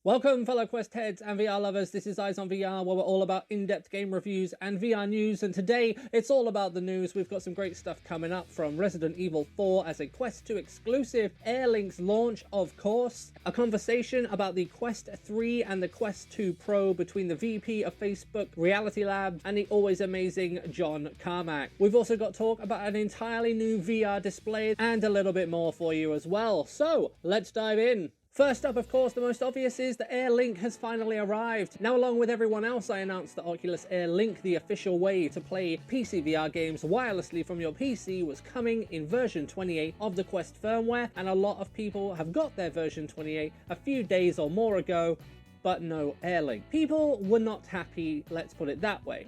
Welcome, fellow Quest heads and VR lovers. This is Eyes on VR, where we're all about in-depth game reviews and VR news. And today, it's all about the news. We've got some great stuff coming up, from Resident Evil 4 as a Quest 2 exclusive, Air Link's launch, of course, a conversation about the Quest 3 and the Quest 2 Pro between the VP of Facebook Reality Labs and the always amazing John Carmack. We've also got talk about an entirely new VR display and a little bit more for you as well. So, let's dive in. First up, of course, the most obvious is that Air Link has finally arrived. Now, along with everyone else, I announced that Oculus Air Link, the official way to play PC VR games wirelessly from your PC, was coming in version 28 of the Quest firmware, and a lot of people have got their version 28 a few days or more ago, but no Air Link. People were not happy, let's put it that way.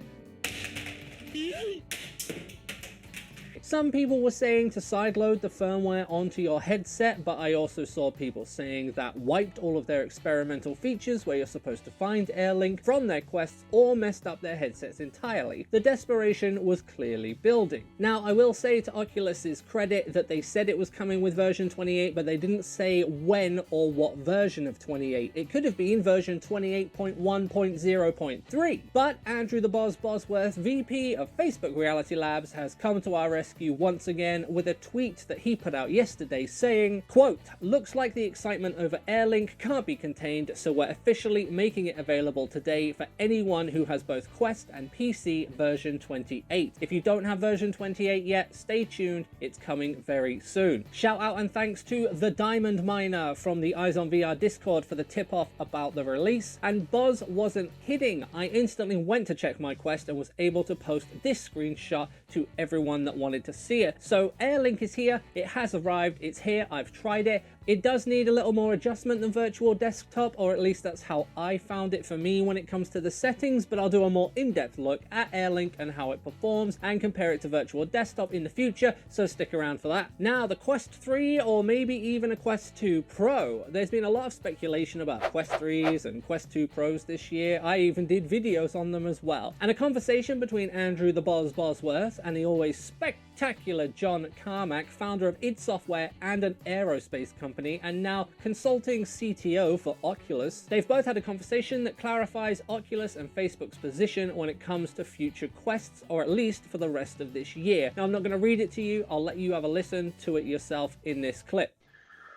Some people were saying to sideload the firmware onto your headset, but I also saw people saying that wiped all of their experimental features where you're supposed to find Air Link from their Quests, or messed up their headsets entirely. The desperation was clearly building. Now, I will say to Oculus's credit that they said it was coming with version 28, but they didn't say when or what version of 28. It could have been version 28.1.0.3. But Andrew the Boz Bosworth, VP of Facebook Reality Labs, has come to our rescue once again with a tweet that he put out yesterday saying, quote, "Looks like the excitement over Air Link can't be contained, so we're officially making it available today for anyone who has both Quest and PC version 28. If you don't have version 28 yet, stay tuned, it's coming very soon." Shout out and thanks to the Diamond Miner from the Eyes on VR Discord for the tip-off about the release. And Boz wasn't kidding. I instantly went to check my Quest and was able to post this screenshot to everyone that wanted to see it. So Air Link is here, it has arrived, it's here, I've tried it. It does need a little more adjustment than Virtual Desktop, or at least that's how I found it for me when it comes to the settings, but I'll do a more in-depth look at Air Link and how it performs and compare it to Virtual Desktop in the future, so stick around for that. Now, the Quest 3, or maybe even a Quest 2 Pro. There's been a lot of speculation about Quest 3s and Quest 2 Pros this year. I even did videos on them as well. And a conversation between Andrew the Boz Bosworth and the always spectacular John Carmack, founder of id Software and an aerospace company, and now consulting CTO for Oculus. They've both had a conversation that clarifies Oculus and Facebook's position when it comes to future Quests, or at least for the rest of this year. Now, I'm not going to read it to you, I'll let you have a listen to it yourself in this clip.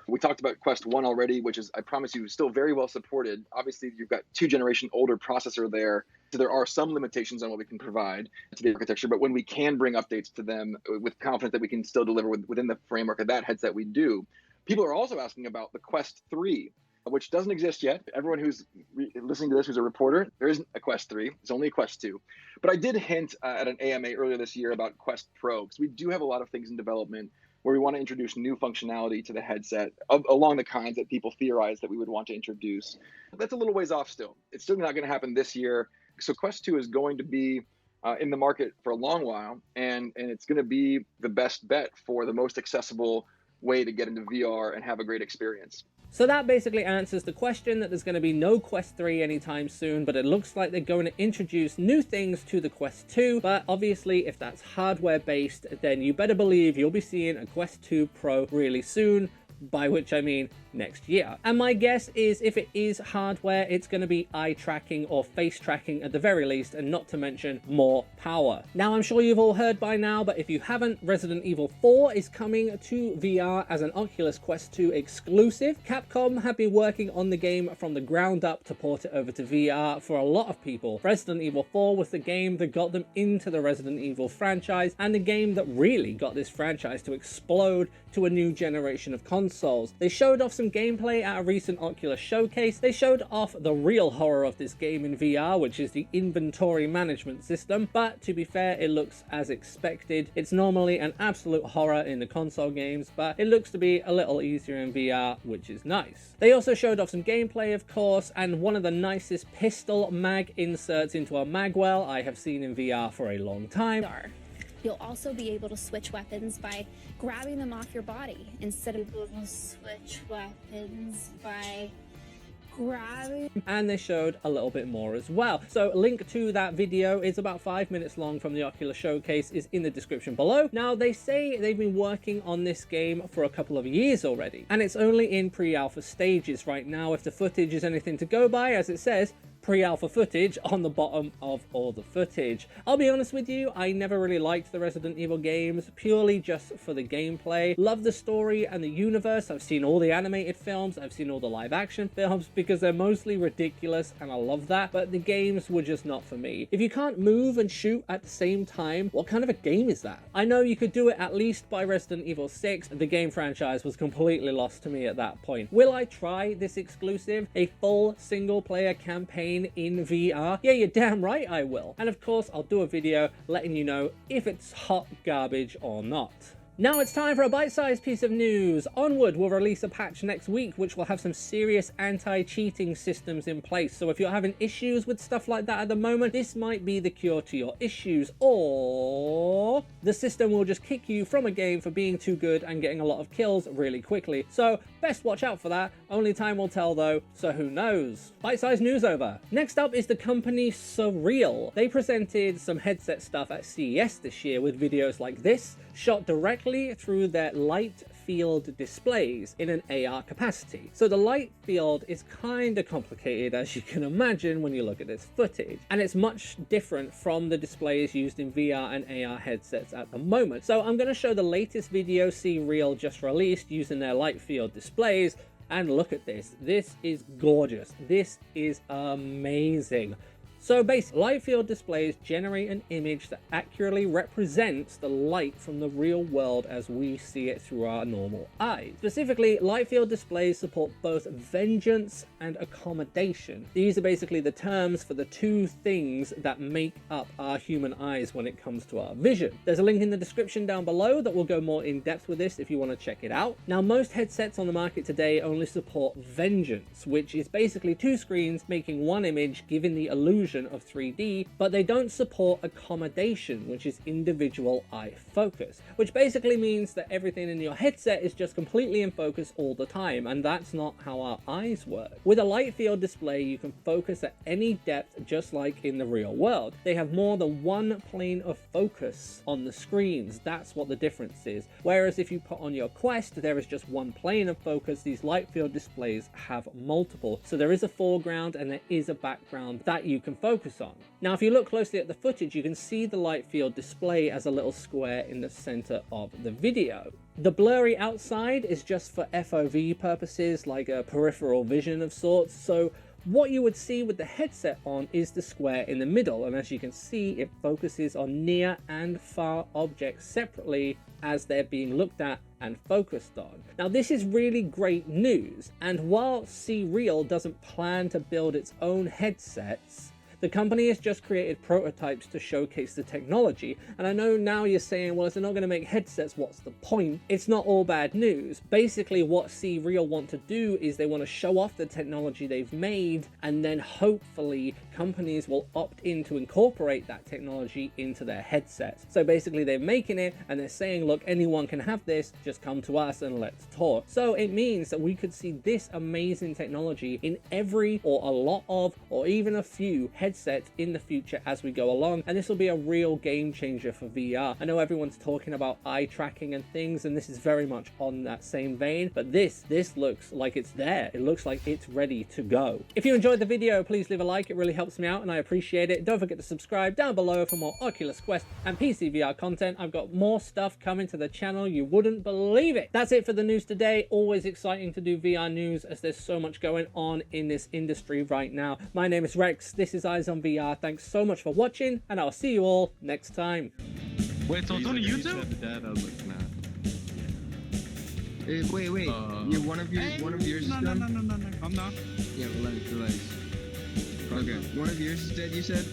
We talked about Quest 1 already, which is, I promise you, still very well supported. Obviously, you've got 2-generation older processor there, so there are some limitations on what we can provide to the architecture, but when we can bring updates to them with confidence that we can still deliver within the framework of that headset, we do. People are also asking about the Quest 3, which doesn't exist yet. Everyone who's listening to this who's a reporter, there isn't a Quest 3. It's only a Quest 2. But I did hint at an AMA earlier this year about Quest Pro, because we do have a lot of things in development where we want to introduce new functionality to the headset along the kinds that people theorize that we would want to introduce. That's a little ways off still. It's still not going to happen this year. So Quest 2 is going to be in the market for a long while, and it's going to be the best bet for the most accessible way to get into VR and have a great experience. So that basically answers the question that there's going to be no Quest 3 anytime soon, but it looks like they're going to introduce new things to the Quest 2, but obviously if that's hardware based, then you better believe you'll be seeing a Quest 2 Pro really soon, by which I mean next year. And my guess is if it is hardware, it's going to be eye tracking or face tracking at the very least, and not to mention more power. Now, I'm sure you've all heard by now, but if you haven't, Resident Evil 4 is coming to VR as an Oculus Quest 2 exclusive. Capcom have been working on the game from the ground up to port it over to VR for a lot of people. Resident Evil 4 was the game that got them into the Resident Evil franchise, and the game that really got this franchise to explode to a new generation of consoles. They showed off some gameplay at a recent Oculus showcase. They showed off the real horror of this game in VR, which is the inventory management system, but to be fair, it looks as expected. It's normally an absolute horror in the console games, but it looks to be a little easier in VR, which is nice. They also showed off some gameplay, of course, and one of the nicest pistol mag inserts into a magwell I have seen in VR for a long time. You'll also be able to switch weapons by grabbing them off your body instead of able to switch weapons by Grab. And they showed a little bit more as well. So link to that video is about 5 minutes long from the Oculus showcase is in the description below. Now they say they've been working on this game for a couple of years already, and it's only in pre-alpha stages right now, if the footage is anything to go by, as it says pre-alpha footage on the bottom of all the footage. I'll be honest with you, I never really liked the Resident Evil games, purely just for the gameplay. Love the story and the universe. I've seen all the animated films, I've seen all the live action films, because they're mostly ridiculous and I love that, but the games were just not for me. If you can't move and shoot at the same time, what kind of a game is that? I know you could do it at least by Resident Evil 6, the game franchise was completely lost to me at that point. Will I try this exclusive, a full single player campaign in VR? Yeah, you're damn right I will. And of course, I'll do a video letting you know if it's hot garbage or not. Now it's time for a bite-sized piece of news. Onward will release a patch next week which will have some serious anti-cheating systems in place. So if you're having issues with stuff like that at the moment, this might be the cure to your issues, or the system will just kick you from a game for being too good and getting a lot of kills really quickly. So best watch out for that. Only time will tell though, so who knows? Bite-sized news over. Next up is the company Creal. They presented some headset stuff at CES this year with videos like this, shot directly through their light field displays in an AR capacity. So the light field is kind of complicated, as you can imagine when you look at this footage, and it's much different from the displays used in VR and AR headsets at the moment. So I'm going to show the latest video Creal just released using their light field displays, and look at this. This is gorgeous. This is amazing. So basically, light field displays generate an image that accurately represents the light from the real world as we see it through our normal eyes. Specifically, light field displays support both vengeance and accommodation. These are basically the terms for the two things that make up our human eyes when it comes to our vision. There's a link in the description down below that will go more in depth with this if you want to check it out. Now, most headsets on the market today only support vengeance, which is basically two screens making one image, giving the illusion of 3D, but they don't support accommodation, which is individual eye focus, which basically means that everything in your headset is just completely in focus all the time, and that's not how our eyes work. With a light field display, you can focus at any depth just like in the real world. They have more than one plane of focus on the screens. That's what the difference is. Whereas if you put on your Quest, there is just one plane of focus. These light field displays have multiple. So there is a foreground and there is a background that you can focus on. Now, if you look closely at the footage, you can see the light field display as a little square in the center of the video. The blurry outside is just for FOV purposes, like a peripheral vision of sorts. So what you would see with the headset on is the square in the middle, and as you can see, it focuses on near and far objects separately as they're being looked at and focused on. Now, this is really great news, and while Creal doesn't plan to build its own headsets, the company has just created prototypes to showcase the technology. And I know now you're saying, well, if they're not going to make headsets, what's the point? It's not all bad news. Basically, what Creal want to do is they want to show off the technology they've made, and then hopefully companies will opt in to incorporate that technology into their headsets. So basically, they're making it and they're saying, look, anyone can have this, just come to us and let's talk. So it means that we could see this amazing technology in every or a lot of, or even a few headsets in the future as we go along, and this will be a real game changer for VR. I know everyone's talking about eye tracking and things, and this is very much on that same vein, but this looks like it's there. It looks like it's ready to go. If you enjoyed the video, please leave a like. It really helps me out and I appreciate it. Don't forget to subscribe down below for more Oculus Quest and PC VR content. I've got more stuff coming to the channel. You wouldn't believe it. That's it for the news today. Always exciting to do VR news as there's so much going on in this industry right now. My name is Rex. This is Eyes on VR. Thanks so much for watching, and I'll see you all next time. Wait, so it's on YouTube? Wait. You're one of yours is done? No. I'm not. Yeah, relax. Okay. One of yours is dead, you said?